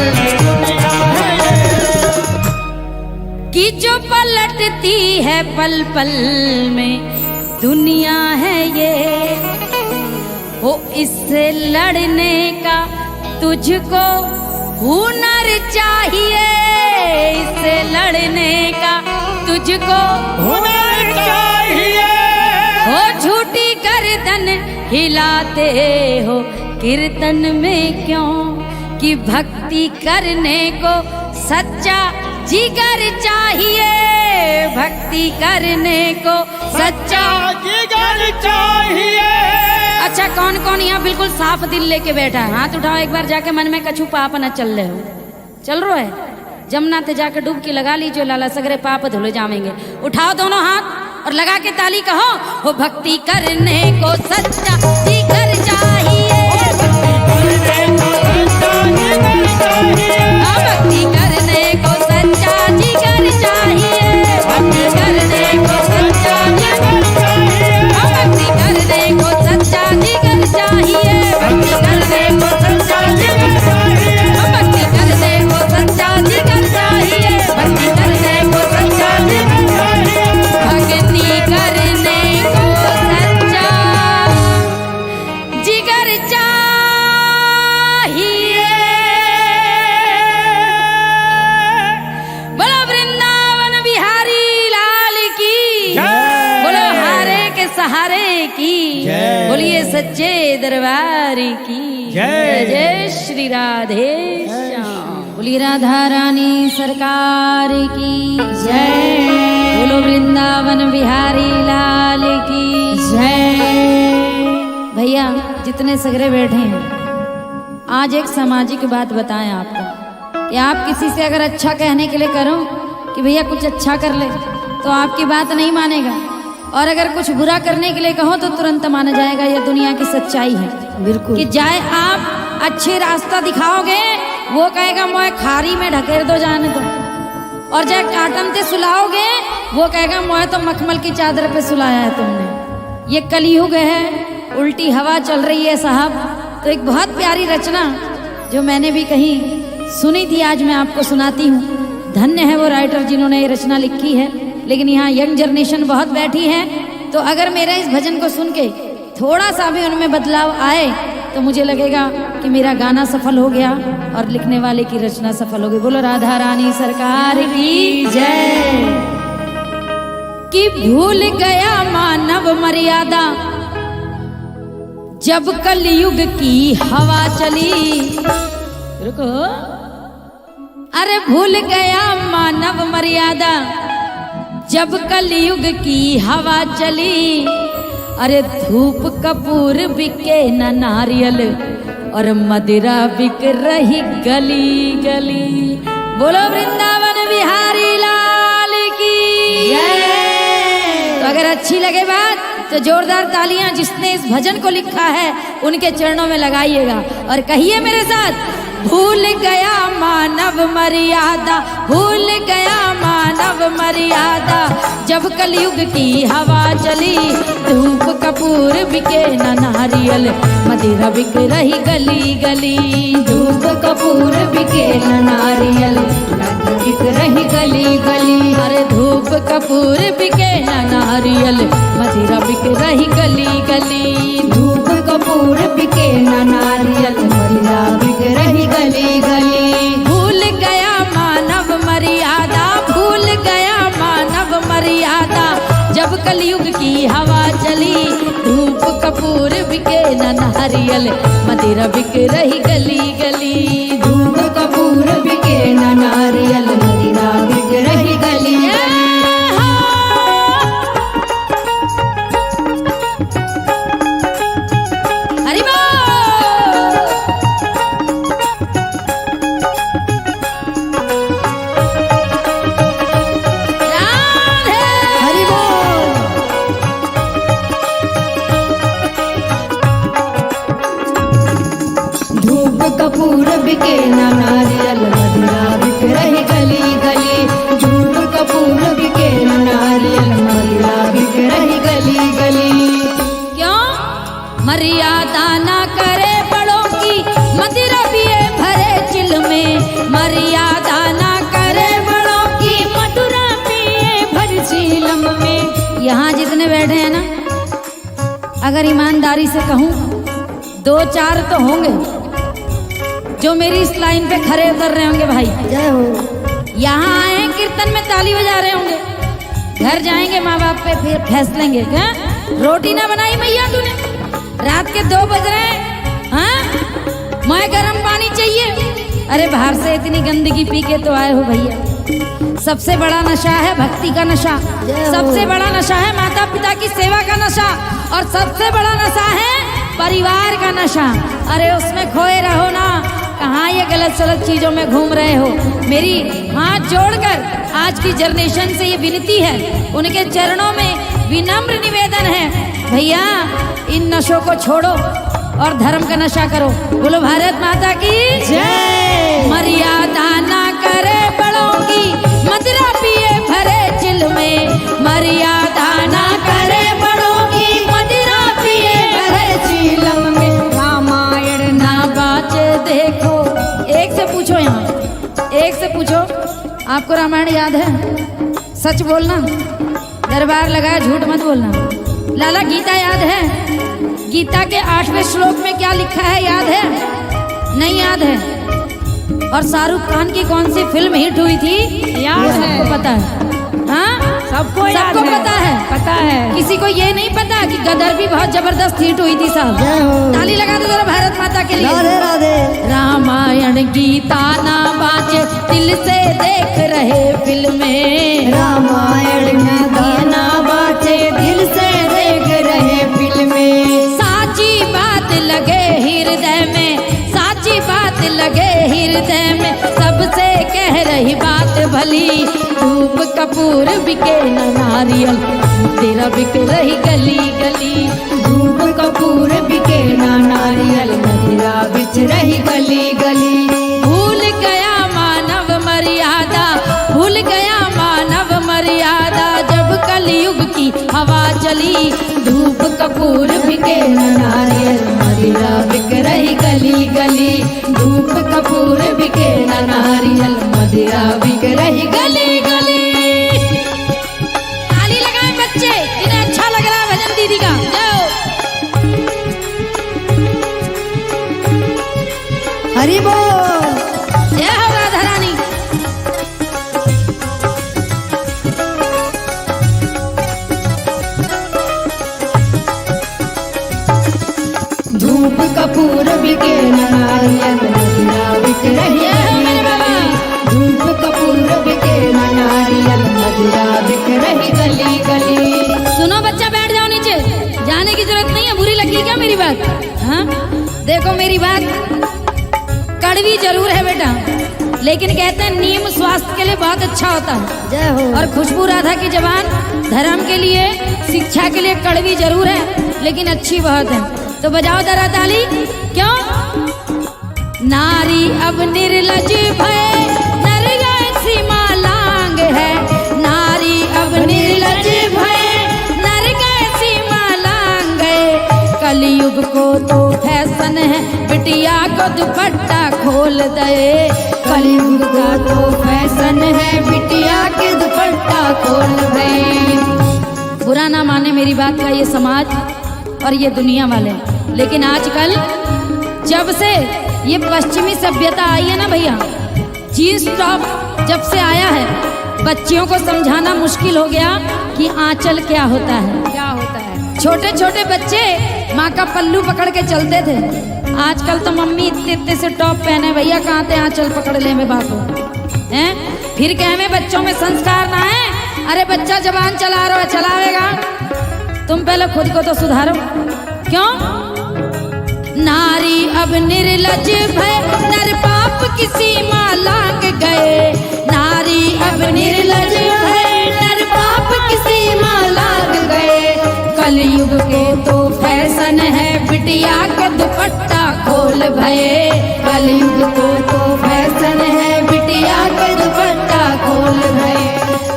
कि जो पलटती है पल पल में दुनिया है ये। हो इससे लड़ने का तुझको हुनर चाहिए। इससे लड़ने का तुझको हुनर चाहिए। हो झूठी कर गर्दन हिलाते हो कीर्तन में क्यों, कि भक्ति करने को सच्चा जिगर चाहिए, भक्ति करने को सच्चा जिगर चाहिए। अच्छा कौन कौन यहाँ बिल्कुल साफ दिल लेके बैठा है? हाथ उठाओ एक बार, जाके मन में कछु पाप न चल रहे हो, चल रहा है जमुना ते जाकर डुबकी लगा लीजिए, लाला सगरे पाप धुल जाएंगे। उठाओ दोनों हाथ और लगा के ताली कहो, हो भक्ति करने को सच्चा जिगर चाहिए, भक्ति करने को सच्चा जिगर चाहिए, भक्ति करने को सच्चा जिगर चाहिए, भक्ति करने को सच्चा जिगर चाहिए, भक्ति करने को सच्चा जिगर चाहिए, भक्ति करने को सच्चा जिगर चाहिए, भक्ति करने को सच्चा जिगर चाहिए, भक्ति करने को सच्चा जिगर चाहिए। बोलो वृंदावन बिहारी लाल की, बोलो हारे के सहारे की, बोलिए सच्चे दरबार की जय। जय श्री राधे श्याम, बोलिए राधा रानी सरकार की जय, बोलो वृंदावन बिहारी लाल की जय। भैया जितने सगरे बैठे हैं, आज एक सामाजिक बात बताएं आपको, कि आप किसी से अगर अच्छा कहने के लिए करो कि भैया कुछ अच्छा कर ले, तो आपकी बात नहीं मानेगा, और अगर कुछ बुरा करने के लिए कहो तो तुरंत माना जाएगा। यह दुनिया की सच्चाई है बिल्कुल, कि जाए आप अच्छे रास्ता दिखाओगे, वो कहेगा मोए खारी में ढकेर दो जाने दो, और जाए काटन से सुलाओगे, वो कहेगा मोए तो मखमल की चादर पे सुलाया है तुमने। ये कलयुग है, उल्टी हवा चल रही है साहब। तो एक बहुत प्यारी रचना जो मैंने भी कहीं सुनी थी, आज मैं आपको सुनाती हूँ। धन्य है वो राइटर जिन्होंने ये रचना लिखी है, लेकिन यहाँ यंग जनरेशन बहुत बैठी है, तो अगर मेरे इस भजन को सुन के थोड़ा सा भी उनमें बदलाव आए तो मुझे लगेगा कि मेरा गाना सफल हो गया और लिखने वाले की रचना सफल हो गई। बोलो राधा रानी सरकार की जय। कि भूल गया मानव मर्यादा जब कलयुग की हवा चली, रुको, अरे भूल गया मानव मर्यादा जब कलयुग की हवा चली, अरे धूप कपूर बिके न नारियल और मदिरा बिक रही गली गली। बोलो वृंदावन बिहारी लाल की जय। तो अगर अच्छी लगे बात तो जोरदार तालियां जिसने इस भजन को लिखा है उनके चरणों में लगाइएगा और कहिए मेरे साथ, भूल गया मानव मर्यादा, भूल गया मानव मर्यादा जब कलयुग की हवा चली, धूप कपूर बिके न नारियल मदिरा बिक रही गली गली, धूप कपूर बिके न नारियल बिक रही गली गली, अरे धूप कपूर बिके न नारियल मदिरा बिक रही गली गली, धूप कपूर बिके न नारियल मदिरा बिक रही गली गली। भूल गया मानव मर्यादा, भूल गया मानव मर्यादा जब कलयुग की हवा चली, धूप कपूर बिके न नारियल मदिरा बिक रही गली गली, धूप कपूर बिके न नारियल मदिरा बिक रही गली गली। हरि बोल। हरि बोल। धूप कपूर बिके न नारियल मदिरा बिक रही गली गली, धूप कपूर बिके न नारियल मदिरा बिक रही गली गली। क्यों? मर्यादा ना करे बड़ों की, मदिरा पिए भरे चिल में, मर्यादा ना करे बड़ों की, मदिरा पिए भर झीलम में। यहाँ जितने बैठे हैं ना, अगर ईमानदारी से कहूँ 2-4 तो होंगे जो मेरी इस लाइन पे खड़े उतर रहे होंगे। भाई जय हो। यहाँ आए हैं कीर्तन में ताली बजा रहे होंगे, घर जाएंगे माँ बाप पे फिर फैसलेंगे क्या रोटी ना बनाई मैया तूने? रात के 2 बज रहे हैं, हाँ? मैं गर्म पानी चाहिए। अरे बाहर से इतनी गंदगी पी के तो आए हो भैया। सबसे बड़ा नशा है भक्ति का नशा, सबसे बड़ा नशा है माता पिता की सेवा का नशा, और सबसे बड़ा नशा है परिवार का नशा। अरे उसमें खोए रहो ना, कहाँ ये गलत सलत चीजों में घूम रहे हो। मेरी हाथ जोड़कर आज की जनरेशन से ये विनती है, उनके चरणों में विनम्र निवेदन है, भैया इन नशों को छोड़ो और धर्म का नशा करो। बोलो भारत माता की जय। मर्यादा ना करे बड़ों की, मदिरा पिए भरे चिल में। मर्यादा ना करे बड़ों की, मदिरा पिए भरे चिलम में। रामायण ना बाचे देखो। एक से पूछो, यहाँ एक से पूछो, आपको रामायण याद है? सच बोलना, दरबार लगाया झूठ मत बोलना। लाला गीता याद है? गीता के 8वें श्लोक में क्या लिखा है याद है? नहीं याद है? और शाहरुख खान की कौन सी फिल्म हिट हुई थी याद है? सबको पता है, हाँ सबको पता है, पता है। किसी को ये नहीं पता कि गदर भी बहुत जबरदस्त हिट हुई थी साहब। ताली लगा दो जरा भारत माता के लिए। राधे राधे। रामायण गीता ना बाजे दिल से देख रहे फिल्में। रामायण गीता ना बाजे दिल से देख रहे फिल्में। साची बात लगे हृदय में, साची बात लगे हृदय में, सबसे कह रही बात भली। धूप कपूर बिके न नारियल, तेरा बिक रही गली गली। धूप कपूर बिके ना नारियल, मदिरा बिच रही गली गली। भूल गया मानव मर्यादा, भूल गया मानव मर्यादा, जब कलयुग की हवा चली। धूप कपूर बिके ना नारियल, मदिरा बिक रही गली गली। धूप कपूर बिके ना नारियल, मदिरा बिक रही गली गली। ताली लगाएं बच्चे, इन्हें अच्छा लग रहा है भजन दीदी का। जाओ। हरि बोल। जय हो राधा रानी। धूप कपूर बिके ना नारियल, मदिरा बिक रही गली गली। धूप कपूर बिके ना नारियल, मदिरा बिक रही गली गली। सुनो बच्चा, बैठ जाओ नीचे, जाने की जरूरत नहीं है। बुरी लगी क्या मेरी बात? हाँ देखो मेरी बात कड़वी जरूर है बेटा, लेकिन कहते हैं नीम स्वास्थ्य के लिए बहुत अच्छा होता है। जय हो। और खुशबू राधा की जबान धर्म के लिए, शिक्षा के लिए कड़वी जरूर है, लेकिन अच्छी बहुत है। तो बजाओ जरा ताली। क्यों? नारी अब निर्लज भय, नर सीमा लांग है। नारी अब निर्लज भय, नर सीमा लांग है। कलयुग को तो फैशन है, बिटिया को दुपट्टा खोल दे। कलयुग का तो फैशन है, बिटिया के दुपट्टा खोल दे। बुरा ना माने मेरी बात का ये समाज और ये दुनिया वाले, लेकिन आजकल जब से ये पश्चिमी सभ्यता आई है ना भैया, जीन्स टॉप जब से आया है, बच्चियों को समझाना मुश्किल हो गया कि आंचल क्या होता है, क्या होता है। छोटे छोटे बच्चे माँ का पल्लू पकड़ के चलते थे, आजकल तो मम्मी इतने इतने से टॉप पहने, भैया कहाँ थे आंचल पकड़ ले में बाप हैं। फिर क्या में बच्चों में संस्कार ना है? अरे बच्चा जबान चला रहा है, चलावेगा, तुम पहले खुद को तो सुधारो। क्यों? नारी अब निर्लज भय, नर पाप की सीमा लांग गए। नारी अब निर्लज भय, नर पाप की सीमा लांग गए। कलयुग के तो फैशन है, बिटिया के दुपट्टा खोल भये। कलयुग को तो फैशन है, बिटिया के दुपट्टा खोल भये।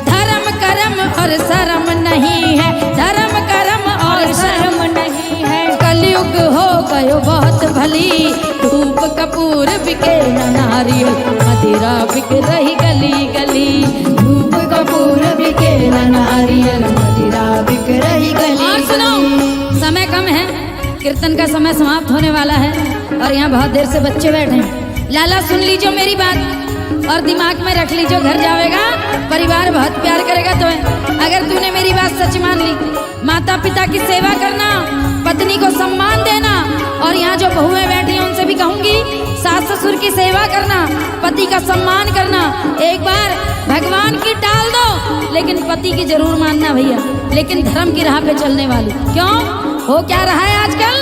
धर्म कर्म और शर्म नहीं है, धर्म कर्म और शर्म नहीं है। कलयुग हो गयो बहुत भली, धूप कपूर बिके न नारियल, मदिरा बिक रही गली गली। धूप कपूर बिके न नारियल, मदिरा बिक रही गली। और सुनो, समय कम है, कीर्तन का समय समाप्त होने वाला है और यहाँ बहुत देर से बच्चे बैठे हैं। लाला सुन लीजिए मेरी बात, और दिमाग में रख लीजिए, घर जाएगा परिवार बहुत प्यार करेगा तुम्हें। अगर तूने मेरी बात सच मान ली, माता पिता की सेवा करना, पत्नी को सम्मान देना, और यहाँ जो बहुएं बैठी हैं उनसे भी कहूंगी सास ससुर की सेवा करना, पति का सम्मान करना। एक बार भगवान की टाल दो लेकिन पति की जरूर मानना भैया, लेकिन धर्म की राह पे चलने वाली। क्यों हो क्या रहा है आजकल,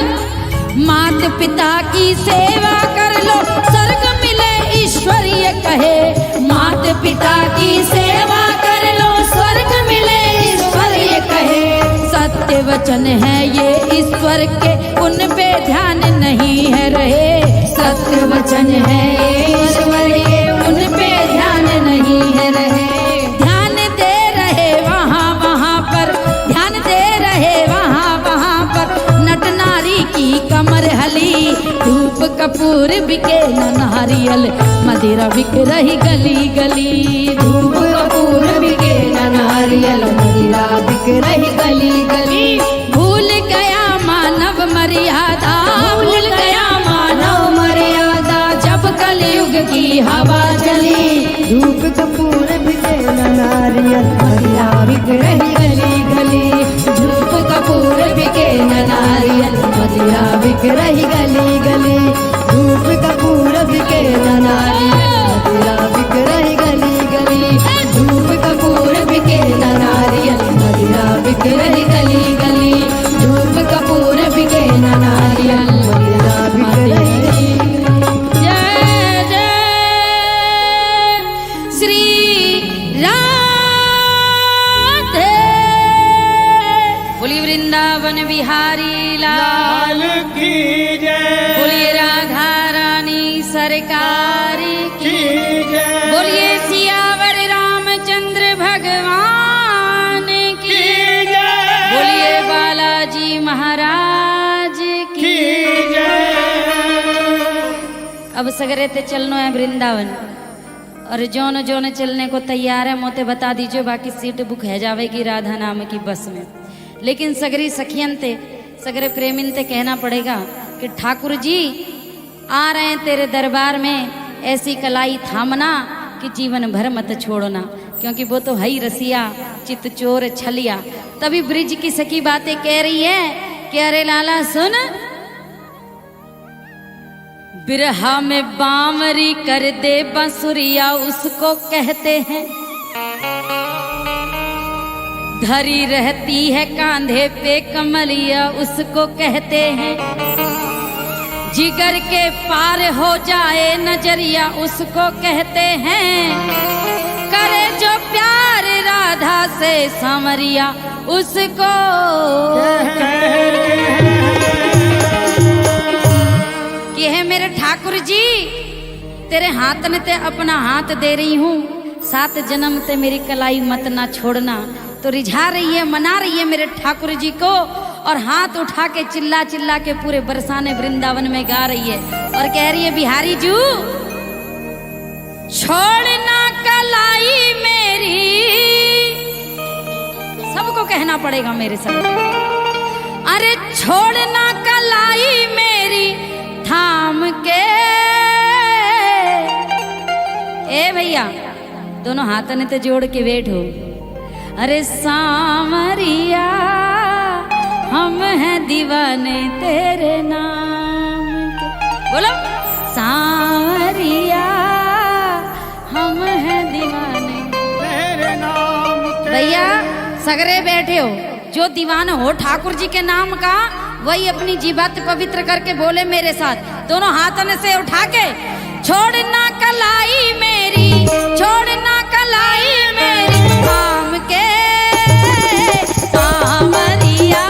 माता पिता की सेवा कर लो स्वर्ग मिले ईश्वरीय कहे, माता पिता की सेवा कर लो स्वर्ग मिले ईश्वरीय कहे। सत्य वचन है ये ईश्वर के, उन पे ध्यान नहीं है रहे। सत्य वचन है ये ईश्वर के, उन पे ध्यान नहीं है रहे। ध्यान दे रहे वहाँ वहाँ पर, ध्यान दे रहे वहाँ वहाँ पर, नट नारी की कमर हली। धूप कपूर बिके न नारियल, मदिरा बिक रही गली गली। धूप कपूर बिके न नारियल, मदिरा बिक रही गली गली। भूल गया मानव मर्यादा, भूल गया मानव मर्यादा, जब कलयुग की हवा चली। धूप कपूर बिके न नारियल, मदिरा बिक रही गली गली। धूप कपूर बिके न नारियल, मदिरा बिक रही गली गली। धूप कपूर बिके न नारियल, मदिरा बिक रही गली गली। धूप कपूर बिके न नारियल, मदिरा बिक रही गली गली। धूप कपूर बिके न नारियल, मदिरा बिक रही गली गली। जय जय श्री राधे। बोलिए वृंदावन बिहारी लाल, लाल की जय, बोलिए राधा रानी सरकार की, की जय, बोलिए सियावर रामचंद्र भगवान की, की जय, बोलिए बालाजी महाराज की। की जय। अब सगरे ते चलनो है वृंदावन, और जोन जोन चलने को तैयार है मोते बता दीजिए, बाकी सीट बुक है जावेगी राधा नाम की बस में। लेकिन सगरी सखियन ते, सगरे प्रेमिन ते कहना पड़ेगा कि ठाकुर जी आ रहे हैं तेरे दरबार में, ऐसी कलाई थामना कि जीवन भर मत छोड़ना, क्योंकि वो तो है ही रसिया चित चोर छलिया। तभी ब्रिज की सखी बातें कह रही है कि अरे लाला सुन, बिरहा में बामरी कर दे बांसुरिया उसको कहते हैं, धरी रहती है कांधे पे कमलिया उसको कहते हैं, जिगर के पार हो जाए नजरिया उसको कहते हैं, करे जो प्यार राधा से सांवरिया उसको कि है मेरे ठाकुर जी तेरे हाथ ने ते अपना हाथ दे रही हूँ, 7 जन्म ते मेरी कलाई मत ना छोड़ना। तो रिझा रही है, मना रही है मेरे ठाकुर जी को, और हाथ उठा के चिल्ला चिल्ला के पूरे बरसाने वृंदावन में गा रही है और कह रही है बिहारी जू छोड़ना कलाई मेरी। सबको कहना पड़ेगा मेरे साथ, अरे छोड़ना कलाई मेरी थाम के। ए भैया दोनों हाथों ने तो जोड़ के बैठो। अरे सांवरिया हम हैं दीवाने तेरे नाम के, बोलो सांवरिया हम हैं दीवाने तेरे नाम के। भैया सगरे बैठे हो, जो दीवाना हो ठाकुर जी के नाम का वही अपनी जीवात पवित्र करके बोले मेरे साथ, दोनों हाथों से उठा के। छोड़ना कलाई मेरी, छोड़ना कलाई मेरी थाम के, सांवरिया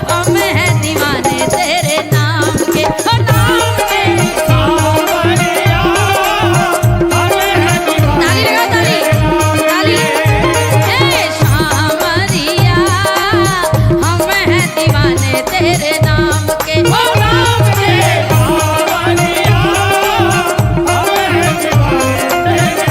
हम हैं दीवाने तेरे नाम के, ओ नाम के। सांवरिया हम हैं दीवाने ताली लगाओ, ताली ताली। ए सांवरिया हम हैं दीवाने तेरे नाम के, ओ नाम के। सांवरिया हम हैं दीवाने तेरे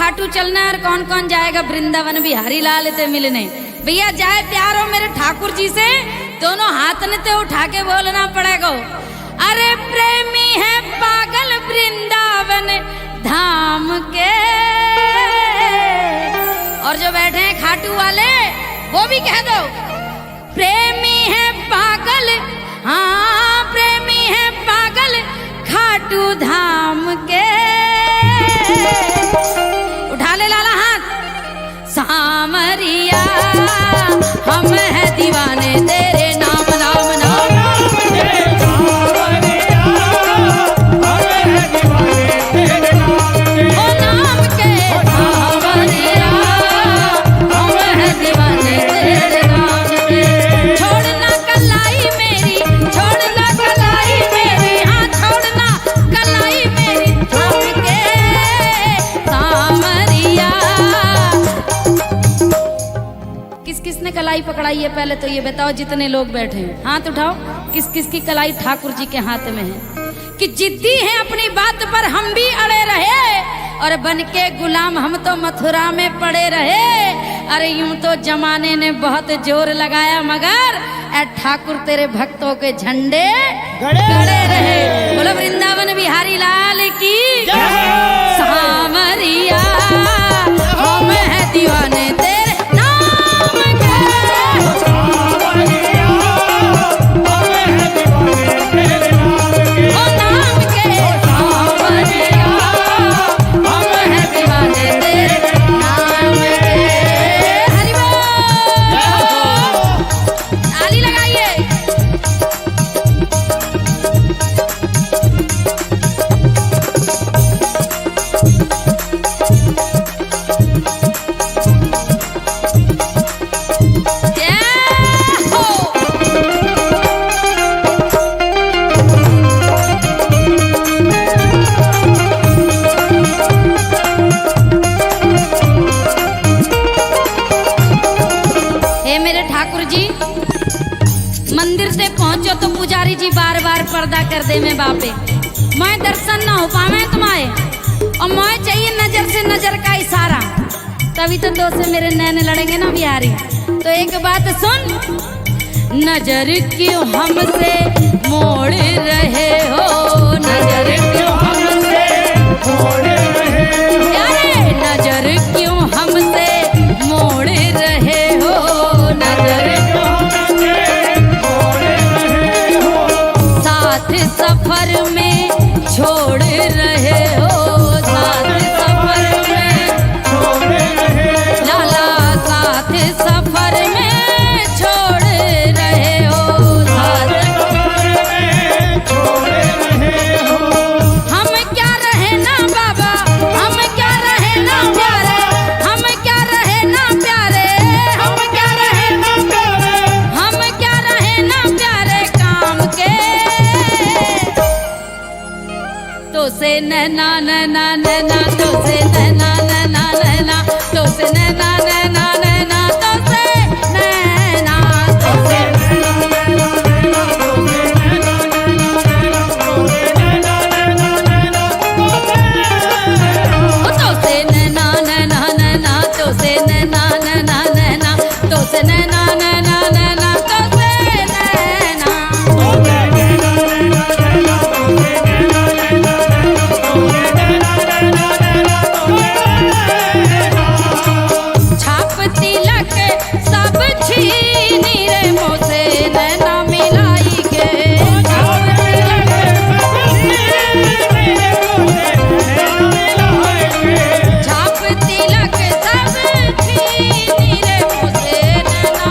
खाटू चलना है और कौन कौन जाएगा वृंदावन बिहारी लाल ते मिलने। भैया जाए प्यारो मेरे ठाकुर जी से, दोनों हाथ ने ते उठा के बोलना पड़ेगा, अरे प्रेमी है पागल वृंदावन धाम के। और जो बैठे हैं खाटू वाले वो भी कह दो, प्रेमी है पागल, हाँ प्रेमी है पागल खाटू धाम के। उठा ले लाला हाथ। सामरिया हम है दीवाने तेरे नाम नाम नाम, ओ नाम के सामरिया हम है दीवाने तेरे नाम के। छोड़ना कलाई मेरी, छोड़ना कलाई मेरी, हाँ छोड़ना कलाई मेरी थाम के सामरिया। किस किस ने कलाई पकड़ाई है पहले तो ये बताओ, जितने लोग बैठे हैं हाथ उठाओ, किस किस की कलाई ठाकुर जी के हाथ में है? कि जिद्दी है अपनी बात पर हम भी अड़े रहे, और बन के गुलाम हम तो मथुरा में पड़े रहे। अरे यूं तो जमाने ने बहुत जोर लगाया, मगर ए ठाकुर तेरे भक्तों के झंडे गड़े रहे। बोलो वृंदावन बिहारी लाल की सामरिया हम है दीवाने तेरे नाम के। ओ नाम के सामरिया हम है दीवाने तेरे नाम के। हरि बोल, ताली लगाइए। हे मेरे ठाकुर जी, मंदिर से पहुंचो तो पुजारी जी बार बार पर्दा कर दे में बापे, मैं दर्शन ना हो पावे तुम्हारे, और मैं चाहिए नजर से नजर का इशारा, तभी तो दो से मेरे नैन लड़ेंगे ना बिहारी। तो एक बात सुन, नजर क्यों हमसे मोड़ रहे हो, नजर क्यों हमसे मोड़ रहे हो, अरे नजर क्यों हमसे मोड़ रहे हो, नजर क्यों हमसे मोड़ रहे हो, साथ सफर में छोड़ रहे हो, साथ सफर में छोड़ रहे हो, लाला साथ सफर में छोड़ रहे हो, साथ सफर में छोड़ रहे हो। हम क्या रहे ना बाबा, हम क्या रहे ना प्यारे, हम क्या रहे ना प्यारे, हम क्या रहे ना प्यारे, हम क्या रहे ना प्यारे काम के। तो से नैना नैना नैना, तो से नैना नैना नैना, तो से नैना नैना नैना, तो से नैना, तो से तो से नैना नैना नैना, तो से नैना नैना नैना, तो से नैना नैना नैना, तो से नैना। छाप तिलक सब छीनी रे मोसे नैना मिलाई के, छाप तिलक छाप तिलक सब छीनी रे मोसे नैना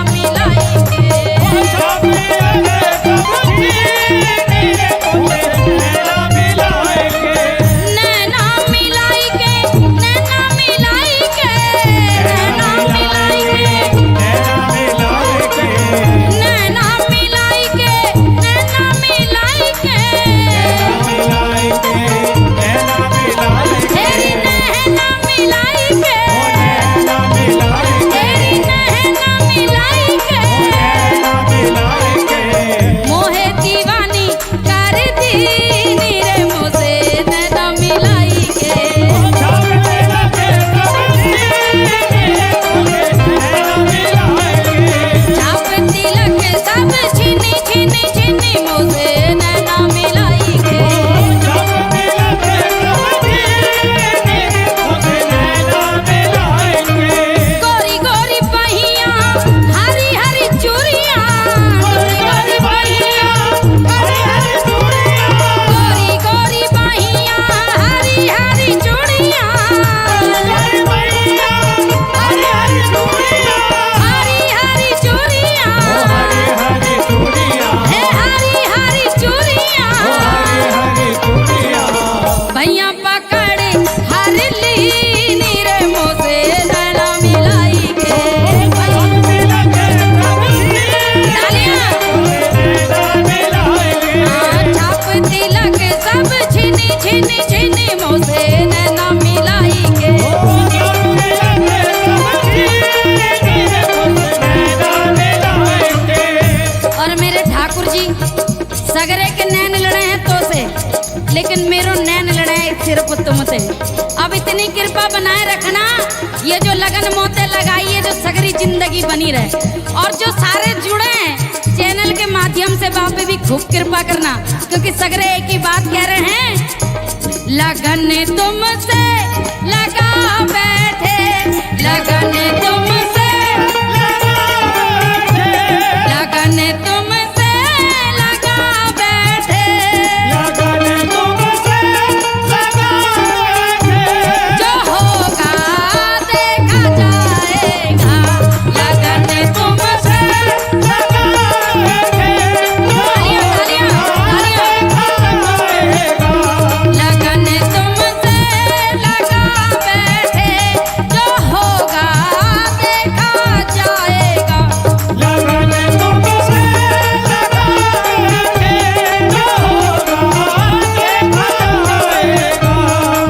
सिर्फ तुमसे। अब इतनी कृपा बनाए रखना, ये जो लगन मोते लगाइए जो सगरी जिंदगी बनी रहे। और जो सारे जुड़े हैं चैनल के माध्यम से वहाँ पे भी खूब कृपा करना, क्योंकि सगरे एक ही बात कह रहे हैं, लगन तुमसे लगा बैठे, लगन तुमसे लगन तुमसे लगा बैठे, लगन तुमसे लगा बैठे, जो होगा देखा जाएगा, लगन तुमसे लगा बैठे, तालियां, तालियां, तालियां। लगन तुमसे लगा बैठे, जो होगा देखा जाएगा, लगन तुमसे लगा बैठे, जो होगा देखा जाएगा।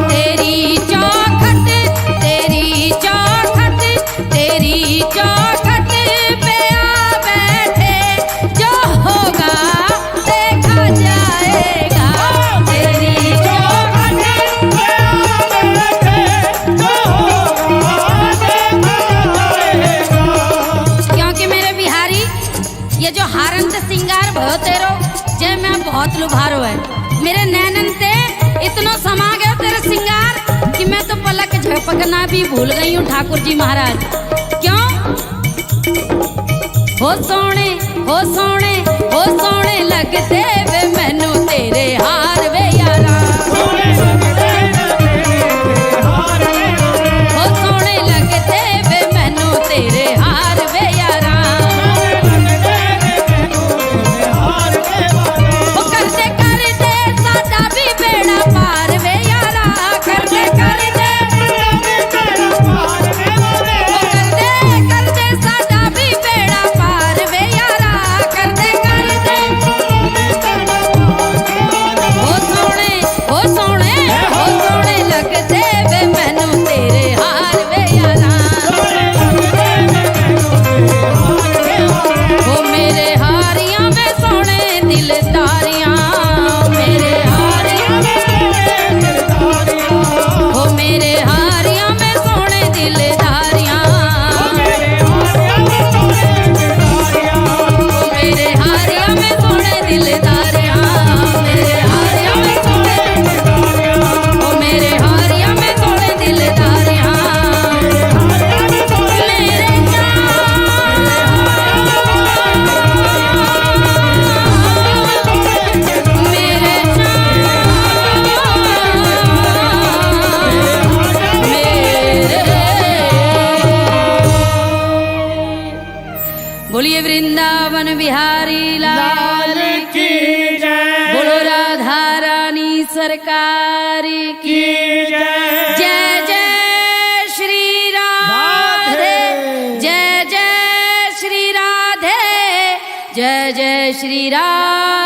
तेरी चौखट, तेरी चौखट, तेरी चौखट पे आ बैठे, जो होगा देखा जाएगा, तेरी चौखट। पे आ बैठे, जो होगा देखा जाएगा। क्योंकि मेरे बिहारी ये जो हारन से सिंगार भयो तेरो, जय मैं बहुत लुभारो है। मेरे नैनन ते इतना समा गया तेरे सिंगार कि मैं तो पलक झपकना भी भूल गई हूँ ठाकुर जी महाराज। क्यों? हो सोने, हो सोने, हो सोने लगते वे मैनू तेरे हार वे यारा, सोने लगते तेरे हार वे यारा, हो सोने लगते वे मैनू तेरे हार वे यारा। सोने लगते तेरे हार वे यारा। वो करते करते सादा भी बेड़ा पार वे यारा, करते करते, वो करते करते सादा भी बेड़ा पार वे यारा, करते करते। हो सोने, हो सोने, हो सोने लगते वे मैनू तेरे हार वे यारा, हो मेरे हारियां में सोने दिलदारियां, मेरे हारियां, हो मेरे हारियां में सोने दिलदारियां, हो मेरे हारियां में सोने दिलदारियां, मेरे हारियां में सोने, हो मेरे हारियां में सोने दिलदारियां, मेरे बोलिए वृंदावन बिहारी लाल की, की जय, बोलो राधा रानी सरकार की, की जय, जय जय श्री राधे, जय जय श्री राधे, जय जय श्री राधे।